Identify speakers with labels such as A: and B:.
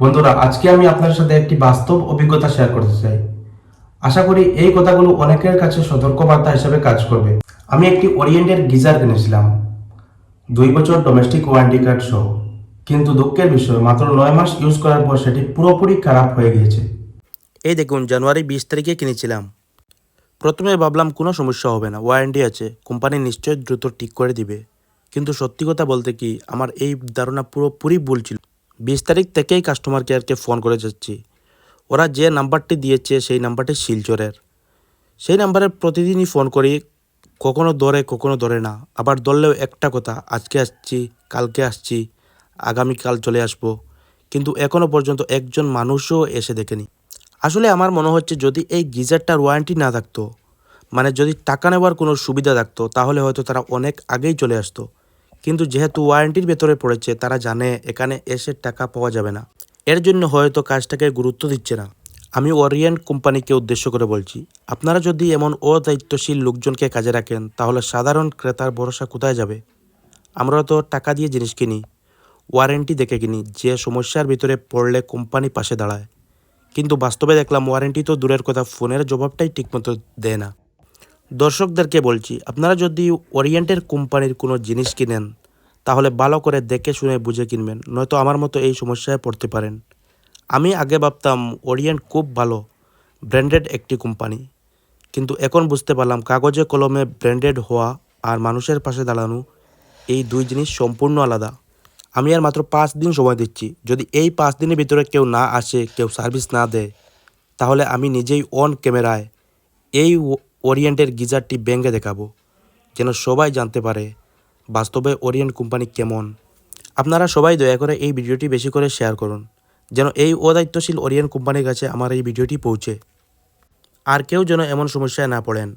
A: বন্ধুরা, আজকে আমি আপনার সাথে একটি বাস্তব অভিজ্ঞতা শেয়ার করতে চাই। আশা করি এই কথাগুলো অনেকের কাছে সতর্কবার্তা হিসেবে কাজ করবে। আমি একটি ওরিয়েন্টের গিজার কিনেছিলাম, 2 বছর ডোমেস্টিক ওয়ারেন্টি কার্ড সহ। কিন্তু দুঃখের বিষয়, মাত্র 9 মাস ইউজ করার পর সেটি পুরোপুরি খারাপ হয়ে গিয়েছে।
B: এই দেখুন, জানুয়ারি 20 তারিখে কিনেছিলাম। প্রথমে ভাবলাম কোনো সমস্যা হবে না, ওয়ারেন্টি আছে, কোম্পানি নিশ্চয়ই দ্রুত ঠিক করে দিবে। কিন্তু সত্যি কথা বলতে কি, আমার এই ধারণা পুরোপুরি ভুল ছিল। 20 তারিখ থেকেই কাস্টমার কেয়ারকে ফোন করে যাচ্ছি। ওরা যে নাম্বারটি দিয়েছে সেই নাম্বারটি শিলচরের। সেই নাম্বারে প্রতিদিনই ফোন করি, কখনো ধরে না। আবার ধরলেও একটা কথা, আজকে আসছি, কালকে আসছি, আগামীকাল চলে আসবো। কিন্তু এখনও পর্যন্ত একজন মানুষও এসে দেখেনি। আসলে আমার মনে হচ্ছে, যদি এই গিজারটার ওয়ারেন্টি না থাকতো, মানে যদি টাকা নেওয়ার কোনো সুবিধা থাকতো, তাহলে হয়তো তারা অনেক আগেই চলে আসতো। কিন্তু যেহেতু ওয়ারেন্টির ভেতরে পড়েছে, তারা জানে এখানে এসে টাকা পাওয়া যাবে না। এর জন্য হয়তো কাজটাকে গুরুত্ব দিচ্ছে না। আমি ওরিয়েন্ট কোম্পানিকে উদ্দেশ্য করে বলছি, আপনারা যদি এমন অদায়িত্বশীল লোকজনকে কাজে রাখেন, তাহলে সাধারণ ক্রেতার ভরসা কোথায় যাবে? আমরা তো টাকা দিয়ে জিনিস কিনি, ওয়ারেন্টি দেখে কিনি, যে সমস্যার ভিতরে পড়লে কোম্পানি পাশে দাঁড়ায়। কিন্তু বাস্তবে দেখলাম, ওয়ারেন্টি তো দূরের কথা, ফোনের জবাবটাই ঠিকমতো দেয় না। দর্শকদেরকে বলছি, আপনারা যদি ওরিয়েন্টের কোম্পানির কোনো জিনিস কিনেন, তাহলে ভালো করে দেখে শুনে বুঝে কিনবেন, নয়তো আমার মতো এই সমস্যায় পড়তে পারেন। আমি আগে ভাবতাম ওরিয়েন্ট খুব ভালো, ব্র্যান্ডেড একটি কোম্পানি। কিন্তু এখন বুঝতে পারলাম, কাগজে কলমে ব্র্যান্ডেড হওয়া আর মানুষের পাশে দাঁড়ানো, এই দুই জিনিস সম্পূর্ণ আলাদা। আমি আর মাত্র 5 দিন সময় দিচ্ছি। যদি এই 5 দিনের ভিতরে কেউ না আসে, কেউ সার্ভিস না দেয়, তাহলে আমি নিজেই অন ক্যামেরায় এই ওরিয়েন্টের গিজারটি ভেঙে দেখাবো, যেন সবাই জানতে পারে বাস্তবে ওরিয়েন্ট কোম্পানি কেমন। আপনারা সবাই দয়া করে এই ভিডিওটি বেশি করে শেয়ার করুন, যেন এই অদায়িত্বশীল ওরিয়েন্ট কোম্পানির কাছে আমার এই ভিডিওটি পৌঁছে, আর কেউ যেন এমন সমস্যায় না পড়েন।